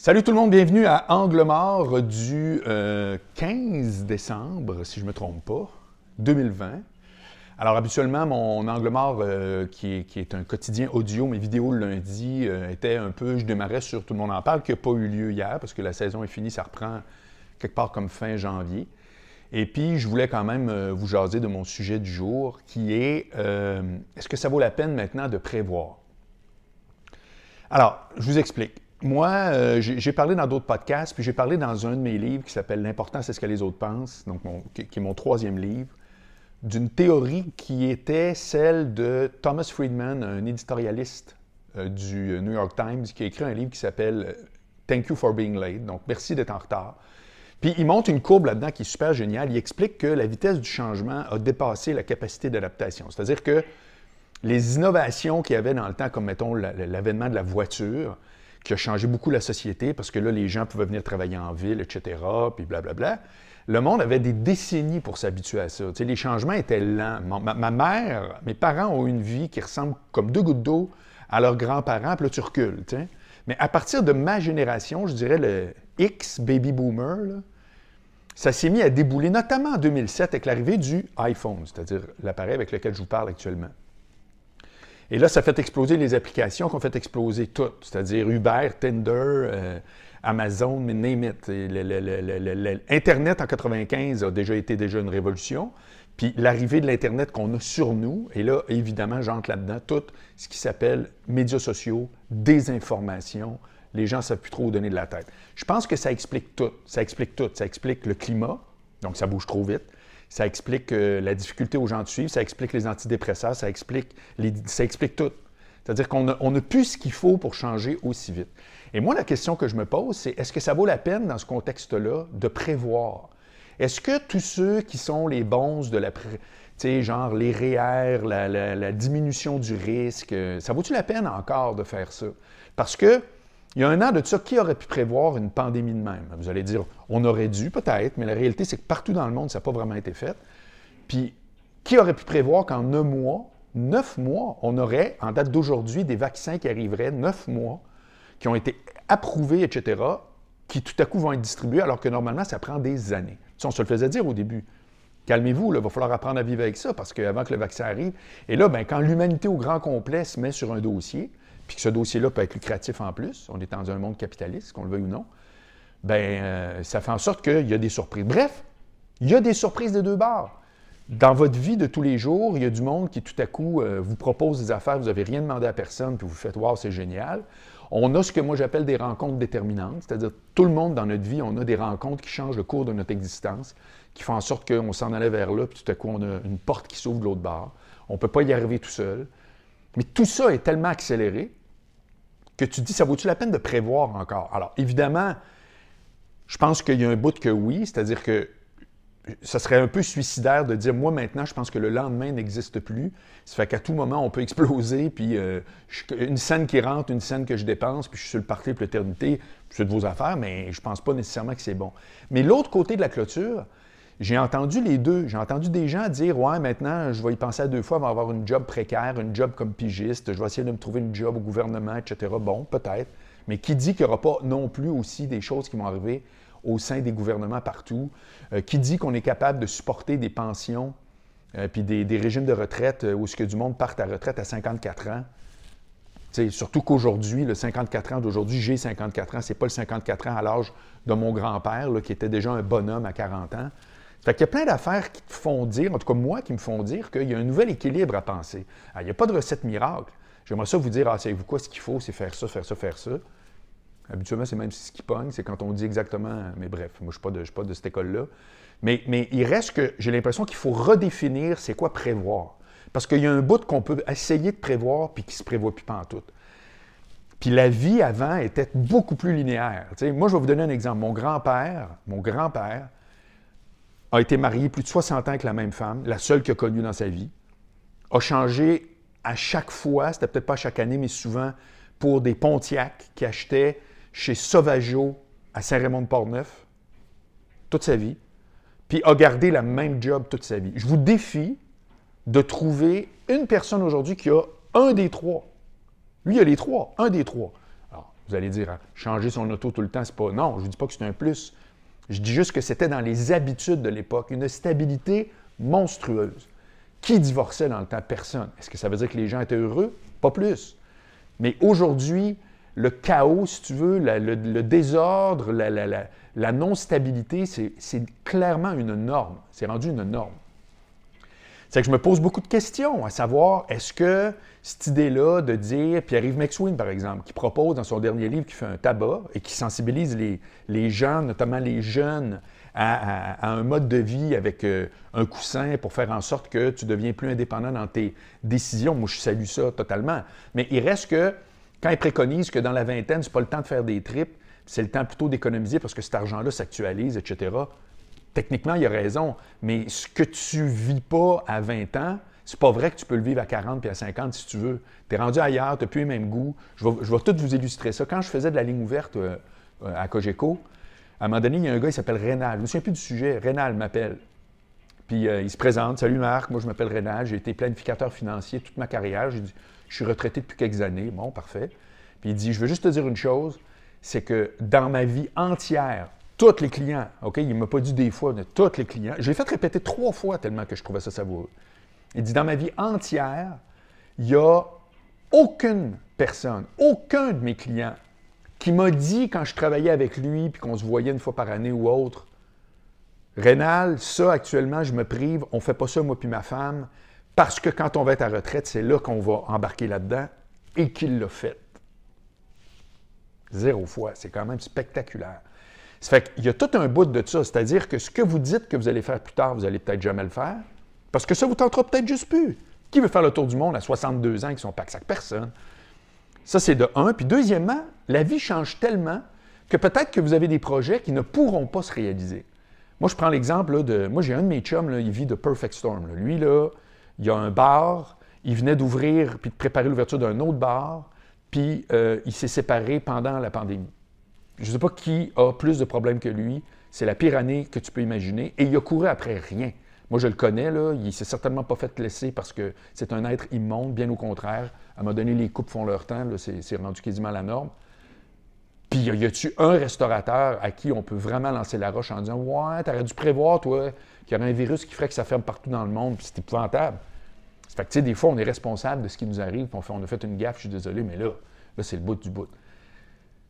Salut tout le monde, bienvenue à Angle mort du 15 décembre, si je ne me trompe pas, 2020. Alors habituellement, mon Angle mort, qui est un quotidien audio, mes vidéos le lundi, était un peu, je démarrais sur Tout le monde en parle, qui n'a pas eu lieu hier, parce que la saison est finie, ça reprend quelque part comme fin janvier. Et puis, je voulais quand même vous jaser de mon sujet du jour, qui est, est-ce que ça vaut la peine maintenant de prévoir? Alors, je vous explique. Moi, j'ai parlé dans d'autres podcasts, puis j'ai parlé dans un de mes livres qui s'appelle « L'important, c'est ce que les autres pensent », donc qui est mon troisième livre, d'une théorie qui était celle de Thomas Friedman, un éditorialiste du New York Times, qui a écrit un livre qui s'appelle « Thank you for being late », donc « Merci d'être en retard ». Puis il montre une courbe là-dedans qui est super géniale. Il explique que la vitesse du changement a dépassé la capacité d'adaptation. C'est-à-dire que les innovations qu'il y avait dans le temps, comme mettons l'avènement de la voiture, qui a changé beaucoup la société, parce que là, les gens pouvaient venir travailler en ville, etc., puis blablabla. Le monde avait des décennies pour s'habituer à ça. Tu sais, les changements étaient lents. Ma mère, mes parents ont eu une vie qui ressemble comme deux gouttes d'eau à leurs grands-parents, puis là, tu recules. Tu sais. Mais à partir de ma génération, je dirais le X baby boomer, là, ça s'est mis à débouler, notamment en 2007, avec l'arrivée du iPhone, c'est-à-dire l'appareil avec lequel je vous parle actuellement. Et là, ça fait exploser les applications qu'on fait exploser toutes, c'est-à-dire Uber, Tinder, Amazon, name it. Internet en 1995 a déjà été une révolution. Puis l'arrivée de l'Internet qu'on a sur nous, et là, évidemment, j'entre là-dedans, tout ce qui s'appelle médias sociaux, désinformation. Les gens ne savent plus trop où donner de la tête. Je pense que ça explique tout. Ça explique tout. Ça explique le climat, donc ça bouge trop vite. Ça explique la difficulté aux gens de suivre, ça explique les antidépresseurs, ça explique tout. C'est-à-dire qu'on n'a plus ce qu'il faut pour changer aussi vite. Et moi, la question que je me pose, c'est est-ce que ça vaut la peine, dans ce contexte-là, de prévoir? Est-ce que tous ceux qui sont les bons de la... Tu sais, genre les REER, la diminution du risque, ça vaut-tu la peine encore de faire ça? Parce que il y a un an de ça, qui aurait pu prévoir une pandémie de même? Vous allez dire, on aurait dû peut-être, mais la réalité, c'est que partout dans le monde, ça n'a pas vraiment été fait. Puis, qui aurait pu prévoir qu'en 9 mois, on aurait, en date d'aujourd'hui, des vaccins qui arriveraient, 9 mois, qui ont été approuvés, etc., qui tout à coup vont être distribués, alors que normalement, ça prend des années. Ça, on se le faisait dire au début. Calmez-vous, il va falloir apprendre à vivre avec ça, parce qu'avant que le vaccin arrive, et là, bien, quand l'humanité au grand complet se met sur un dossier, puis que ce dossier-là peut être lucratif en plus, on est dans un monde capitaliste, qu'on le veuille ou non, bien, ça fait en sorte qu'il y a des surprises. Bref, il y a des surprises des deux bords. Dans votre vie de tous les jours, il y a du monde qui, tout à coup, vous propose des affaires, vous n'avez rien demandé à personne, puis vous faites « Wow, c'est génial ». On a ce que moi j'appelle des rencontres déterminantes, c'est-à-dire tout le monde dans notre vie, on a des rencontres qui changent le cours de notre existence, qui font en sorte qu'on s'en allait vers là, puis tout à coup, on a une porte qui s'ouvre de l'autre bord. On ne peut pas y arriver tout seul. Mais tout ça est tellement accéléré que tu te dis, ça vaut-tu la peine de prévoir encore? Alors, évidemment, je pense qu'il y a un bout que oui, c'est-à-dire que ça serait un peu suicidaire de dire, moi, maintenant, je pense que le lendemain n'existe plus. Ça fait qu'à tout moment, on peut exploser, puis une scène qui rentre, une scène que je dépense, puis je suis sur le party pour l'éternité, c'est de vos affaires, mais je ne pense pas nécessairement que c'est bon. Mais l'autre côté de la clôture, j'ai entendu les deux. J'ai entendu des gens dire « Ouais, maintenant, je vais y penser à deux fois, je vais avoir une job précaire, une job comme pigiste, je vais essayer de me trouver une job au gouvernement, etc. » Bon, peut-être. Mais qui dit qu'il n'y aura pas non plus aussi des choses qui vont arriver au sein des gouvernements partout? Qui dit qu'on est capable de supporter des pensions puis des régimes de retraite où ce que du monde parte à retraite à 54 ans? T'sais, surtout qu'aujourd'hui, le 54 ans d'aujourd'hui, j'ai 54 ans, c'est pas le 54 ans à l'âge de mon grand-père, qui était déjà un bonhomme à 40 ans. Fait qu'il y a plein d'affaires qui te font dire, en tout cas moi, qui me font dire qu'il y a un nouvel équilibre à penser. Alors, il n'y a pas de recette miracle. J'aimerais ça vous dire, savez-vous quoi, ce qu'il faut, c'est faire ça, faire ça, faire ça. Habituellement, c'est même ce qui pogne, c'est quand on dit exactement, mais bref, moi, je ne suis pas de cette école-là. Mais il reste que j'ai l'impression qu'il faut redéfinir c'est quoi prévoir. Parce qu'il y a un bout qu'on peut essayer de prévoir puis qui ne se prévoit plus pantoute. Puis la vie avant était beaucoup plus linéaire. T'sais, moi, je vais vous donner un exemple. Mon grand-père, a été marié plus de 60 ans avec la même femme, la seule qu'il a connue dans sa vie, a changé à chaque fois, c'était peut-être pas chaque année, mais souvent, pour des Pontiac qu'il achetait chez Sauvageau à Saint-Raymond-de-Portneuf, toute sa vie, puis a gardé la même job toute sa vie. Je vous défie de trouver une personne aujourd'hui qui a un des trois. Lui, il a les trois, un des trois. Alors, Vous allez dire, changer son auto tout le temps, c'est pas... Non, je ne dis pas que c'est un plus. Je dis juste que c'était dans les habitudes de l'époque, une stabilité monstrueuse. Qui divorçait dans le temps? Personne. Est-ce que ça veut dire que les gens étaient heureux? Pas plus. Mais aujourd'hui, le chaos, si tu veux, le désordre, la non-stabilité, c'est clairement une norme. C'est rendu une norme. C'est que je me pose beaucoup de questions, à savoir, est-ce que cette idée-là de dire, Pierre-Yves McSween, par exemple, qui propose dans son dernier livre, qui fait un tabac et qui sensibilise les gens, notamment les jeunes, à un mode de vie avec un coussin pour faire en sorte que tu deviens plus indépendant dans tes décisions. Moi, je salue ça totalement. Mais il reste que, quand il préconise que dans la vingtaine, c'est pas le temps de faire des tripes, c'est le temps plutôt d'économiser parce que cet argent-là s'actualise, etc., techniquement, il a raison, mais ce que tu vis pas à 20 ans, c'est pas vrai que tu peux le vivre à 40 puis à 50 si tu veux. Tu es rendu ailleurs, tu n'as plus les mêmes goûts. Je vais tout vous illustrer ça. Quand je faisais de la ligne ouverte à Cogeco, à un moment donné, il y a un gars, il s'appelle Rénal. Je ne me souviens plus du sujet. Rénal m'appelle. Puis il se présente. « Salut Marc, moi je m'appelle Rénal, j'ai été planificateur financier toute ma carrière. » J'ai dit « Je suis retraité depuis quelques années. » Bon, parfait. Puis il dit « Je veux juste te dire une chose, c'est que dans ma vie entière, tous les clients, OK, il ne m'a pas dit des fois, mais tous les clients, j'ai fait répéter 3 fois tellement que je trouvais ça savoureux. Il dit, dans ma vie entière, il n'y a aucune personne, aucun de mes clients qui m'a dit quand je travaillais avec lui puis qu'on se voyait une fois par année ou autre, Rénal, ça actuellement, je me prive, on ne fait pas ça moi puis ma femme, parce que quand on va être à retraite, c'est là qu'on va embarquer là-dedans et qu'il l'a fait. 0 fois, c'est quand même spectaculaire. Ça fait qu'il y a tout un bout de ça, c'est-à-dire que ce que vous dites que vous allez faire plus tard, vous n'allez peut-être jamais le faire, parce que ça vous tentera peut-être juste plus. Qui veut faire le tour du monde à 62 ans qui sont pack-sac? Personne. Ça, c'est de un. Puis deuxièmement, la vie change tellement que peut-être que vous avez des projets qui ne pourront pas se réaliser. Moi, je prends l'exemple là, de... Moi, j'ai un de mes chums, là, il vit de Perfect Storm. Là. Lui, là, il a un bar, il venait d'ouvrir puis de préparer l'ouverture d'un autre bar, puis il s'est séparé pendant la pandémie. Je ne sais pas qui a plus de problèmes que lui. C'est la pire année que tu peux imaginer. Et il a couru après rien. Moi, je le connais, là. Il ne s'est certainement pas fait laisser parce que c'est un être immonde, bien au contraire. À un moment donné, les couples font leur temps. C'est rendu quasiment la norme. Puis, y a-tu un restaurateur à qui on peut vraiment lancer la roche en disant « Ouais, t'aurais dû prévoir, toi, qu'il y aurait un virus qui ferait que ça ferme partout dans le monde. » Puis c'est épouvantable. Ça fait que, tu sais, des fois, on est responsable de ce qui nous arrive. Puis on a fait une gaffe, je suis désolé, mais là c'est le bout du bout.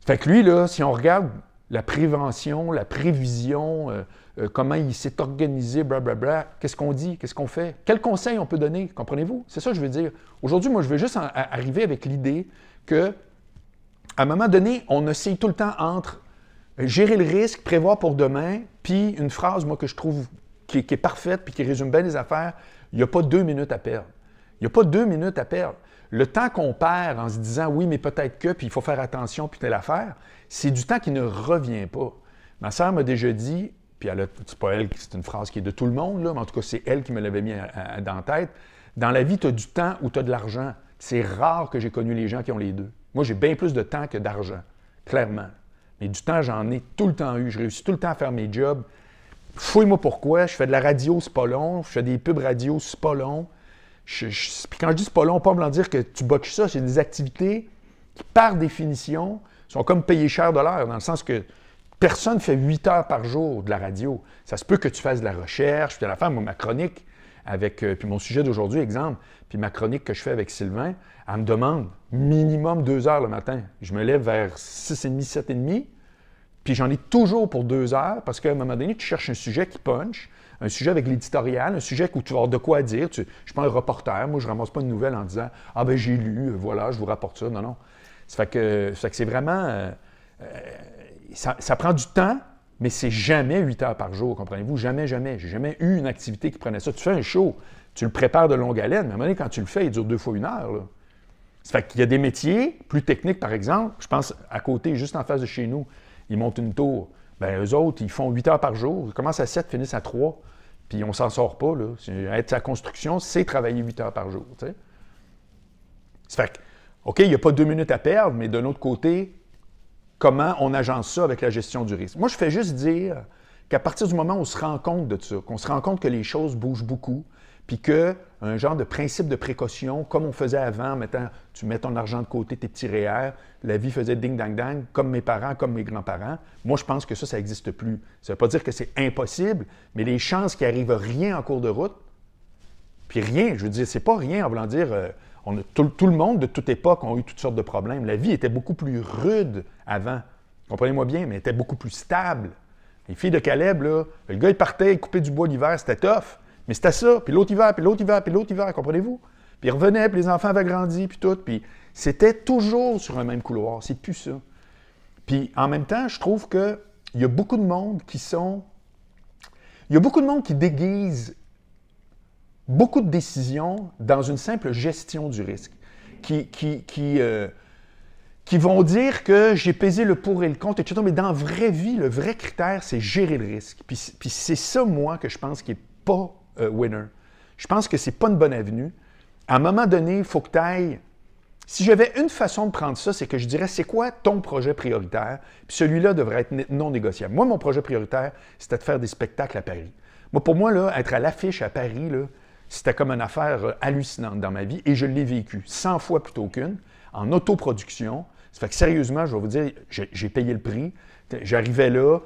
Fait que lui, là, si on regarde la prévention, la prévision, comment il s'est organisé, blablabla, qu'est-ce qu'on dit, qu'est-ce qu'on fait? Quels conseils on peut donner, comprenez-vous? C'est ça que je veux dire. Aujourd'hui, moi, je veux juste arriver avec l'idée que, à un moment donné, on oscille tout le temps entre gérer le risque, prévoir pour demain, puis une phrase, moi, que je trouve qui est parfaite puis qui résume bien les affaires, il n'y a pas 2 minutes à perdre. Il n'y a pas 2 minutes à perdre. Le temps qu'on perd en se disant « oui, mais peut-être que, puis il faut faire attention, puis telle affaire », c'est du temps qui ne revient pas. Ma sœur m'a déjà dit, puis c'est pas elle, c'est une phrase qui est de tout le monde, là, mais en tout cas, c'est elle qui me l'avait mis dans la tête. Dans la vie, tu as du temps ou tu as de l'argent. C'est rare que j'ai connu les gens qui ont les deux. Moi, j'ai bien plus de temps que d'argent, clairement. Mais du temps, j'en ai tout le temps eu. Je réussis tout le temps à faire mes jobs. Fouille-moi pourquoi. Je fais de la radio, c'est pas long. Je fais des pubs radio, c'est pas long. Puis quand je dis c'est pas long, pas me dire que tu botches ça, c'est des activités qui, par définition, sont comme payées cher de l'heure, dans le sens que personne ne fait 8 heures par jour de la radio. Ça se peut que tu fasses de la recherche, puis de la faire. Moi, ma chronique, puis mon sujet d'aujourd'hui, exemple, puis ma chronique que je fais avec Sylvain, elle me demande minimum 2 heures le matin. Je me lève vers 6h30, 7h30, puis j'en ai toujours pour 2 heures, parce qu'à un moment donné, tu cherches un sujet qui punch, un sujet avec l'éditorial, un sujet où tu vas avoir de quoi dire. Je ne suis pas un reporter, moi je ne ramasse pas une nouvelle en disant « Ah ben j'ai lu, voilà, je vous rapporte ça ». Non, non. Ça fait que c'est vraiment... ça prend du temps, mais c'est jamais 8 heures par jour, comprenez-vous? Jamais, jamais. J'ai jamais eu une activité qui prenait ça. Tu fais un show, tu le prépares de longue haleine, mais à un moment donné, quand tu le fais, il dure 2 fois 1 heure. Là. Ça fait qu'il y a des métiers plus techniques, par exemple. Je pense à côté, juste en face de chez nous, ils montent une tour. Bien, eux autres, ils font 8 heures par jour. Ils commencent à 7, finissent à 3. Puis on ne s'en sort pas. Là. Être à la construction, c'est travailler 8 heures par jour. Tu sais. Ça fait que, OK, il n'y a pas 2 minutes à perdre, mais d'un autre côté, comment on agence ça avec la gestion du risque? Moi, je fais juste dire qu'à partir du moment où on se rend compte de ça, qu'on se rend compte que les choses bougent beaucoup, puis qu'un genre de principe de précaution, comme on faisait avant, tu mets ton argent de côté, tes petits REER, la vie faisait ding-dang-dang, comme mes parents, comme mes grands-parents. Moi, je pense que ça n'existe plus. Ça ne veut pas dire que c'est impossible, mais les chances qu'il arrive rien en cours de route, puis rien, je veux dire, c'est pas rien en voulant dire, tout le monde de toute époque a eu toutes sortes de problèmes. La vie était beaucoup plus rude avant. Comprenez-moi bien, mais elle était beaucoup plus stable. Les filles de Caleb, là, le gars, il partait, il coupait du bois l'hiver, c'était tough. Mais c'était ça, puis l'autre hiver, puis l'autre hiver, puis l'autre hiver, comprenez-vous? Puis il revenait, puis les enfants avaient grandi, puis tout, puis c'était toujours sur un même couloir, c'est plus ça. Puis en même temps, je trouve qu'il y a beaucoup de monde qui sont... Il y a beaucoup de monde qui déguise beaucoup de décisions dans une simple gestion du risque, qui vont dire que j'ai pesé le pour et le contre, etc. Mais dans la vraie vie, le vrai critère, c'est gérer le risque. Puis c'est ça, moi, que je pense qui n'est pas winner. Je pense que c'est pas une bonne avenue. À un moment donné, il faut que tu ailles... Si j'avais une façon de prendre ça, c'est que je dirais, c'est quoi ton projet prioritaire? Puis celui-là devrait être non négociable. Moi, mon projet prioritaire, c'était de faire des spectacles à Paris. Moi, pour moi, là, être à l'affiche à Paris, là, c'était comme une affaire hallucinante dans ma vie et je l'ai vécu 100 fois plutôt qu'une, en autoproduction. Ça fait que sérieusement, je vais vous dire, j'ai payé le prix. J'arrivais là,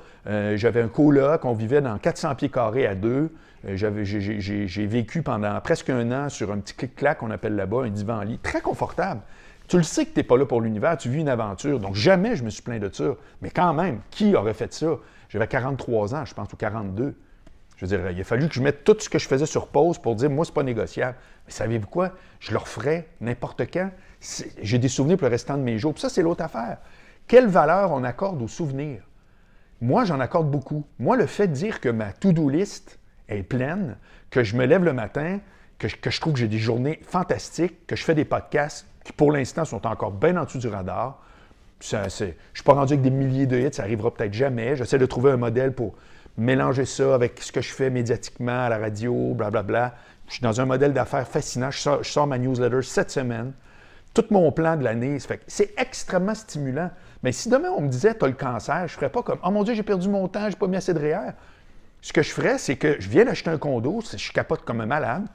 j'avais un coloc, on vivait dans 400 pieds carrés à deux. J'ai vécu pendant presque un an sur un petit clic-clac qu'on appelle là-bas, un divan lit, très confortable. Tu le sais que tu n'es pas là pour l'univers, tu vis une aventure. Donc jamais je me suis plaint de ça. Mais quand même, qui aurait fait ça? J'avais 43 ans, je pense, ou 42. Je veux dire, il a fallu que je mette tout ce que je faisais sur pause pour dire, moi, c'est pas négociable. Mais savez-vous quoi? Je le referais n'importe quand. J'ai des souvenirs pour le restant de mes jours. Puis ça, c'est l'autre affaire. Quelle valeur on accorde aux souvenirs? Moi, j'en accorde beaucoup. Moi, le fait de dire que ma to-do list est pleine, que je me lève le matin, que je trouve que j'ai des journées fantastiques, que je fais des podcasts qui, pour l'instant, sont encore bien en dessous du radar. Je ne suis pas rendu avec des milliers de hits, ça n'arrivera peut-être jamais. J'essaie de trouver un modèle pour mélanger ça avec ce que je fais médiatiquement à la radio, blablabla. Je suis dans un modèle d'affaires fascinant. Je sors ma newsletter cette semaine. Tout mon plan de l'année, c'est extrêmement stimulant. Mais si demain, on me disait, tu as le cancer, je ne ferais pas comme, oh mon Dieu, j'ai perdu mon temps, je n'ai pas mis assez de REER. Ce que je ferais, c'est que je viens d'acheter un condo, je capote comme un malade.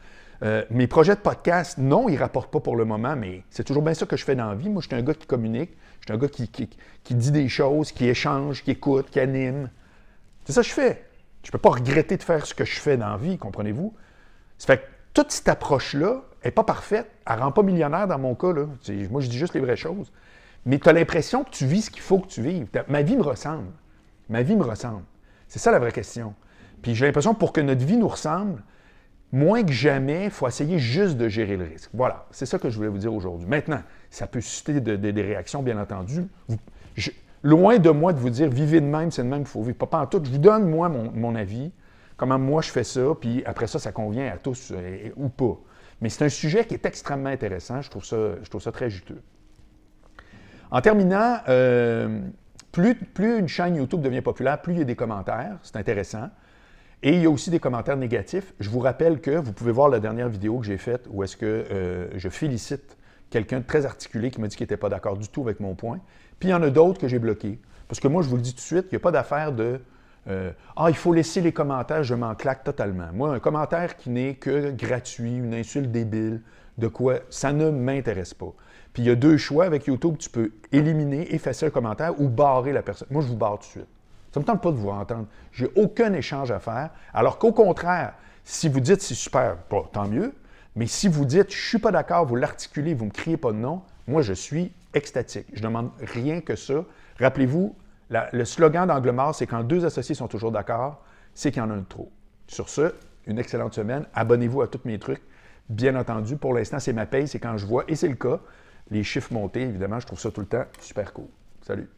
Mes projets de podcast, non, ils ne rapportent pas pour le moment, mais c'est toujours bien ça que je fais dans la vie. Moi, je suis un gars qui communique, je suis un gars qui dit des choses, qui échange, qui écoute, qui anime. C'est ça que je fais. Je ne peux pas regretter de faire ce que je fais dans la vie, comprenez-vous? Ça fait que toute cette approche-là n'est pas parfaite. Elle ne rend pas millionnaire dans mon cas. Là. Moi, je dis juste les vraies choses. Mais tu as l'impression que tu vis ce qu'il faut que tu vives. Ma vie me ressemble. Ma vie me ressemble. C'est ça la vraie question. Puis j'ai l'impression que pour que notre vie nous ressemble, moins que jamais, il faut essayer juste de gérer le risque. Voilà, c'est ça que je voulais vous dire aujourd'hui. Maintenant, ça peut susciter des réactions, bien entendu. Loin de moi de vous dire, vivez de même, c'est de même qu'il faut vivre. Pas en tout. Je vous donne, moi, mon avis, comment moi je fais ça, puis après ça, ça convient à tous ou pas. Mais c'est un sujet qui est extrêmement intéressant. Je trouve ça très juteux. En terminant, plus une chaîne YouTube devient populaire, plus il y a des commentaires. C'est intéressant. Et il y a aussi des commentaires négatifs. Je vous rappelle que vous pouvez voir la dernière vidéo que j'ai faite où est-ce que je félicite quelqu'un de très articulé qui m'a dit qu'il n'était pas d'accord du tout avec mon point. Puis il y en a d'autres que j'ai bloqués. Parce que moi, je vous le dis tout de suite, il n'y a pas d'affaire de il faut laisser les commentaires, je m'en claque totalement. Moi, un commentaire qui n'est que gratuit, une insulte débile, de quoi, ça ne m'intéresse pas. Puis il y a deux choix avec YouTube, tu peux éliminer, effacer un commentaire ou barrer la personne. Moi, je vous barre tout de suite. Ça ne me tente pas de vous entendre. Je n'ai aucun échange à faire. Alors qu'au contraire, si vous dites c'est super, tant mieux. Mais si vous dites je ne suis pas d'accord, vous l'articulez, vous ne me criez pas de non, moi je suis extatique. Je ne demande rien que ça. Rappelez-vous, le slogan d'Anglemar, c'est quand deux associés sont toujours d'accord, c'est qu'il y en a un de trop. Sur ce, une excellente semaine. Abonnez-vous à tous mes trucs. Bien entendu, pour l'instant, c'est ma paye, c'est quand je vois, et c'est le cas, les chiffres montés, évidemment, je trouve ça tout le temps super cool. Salut!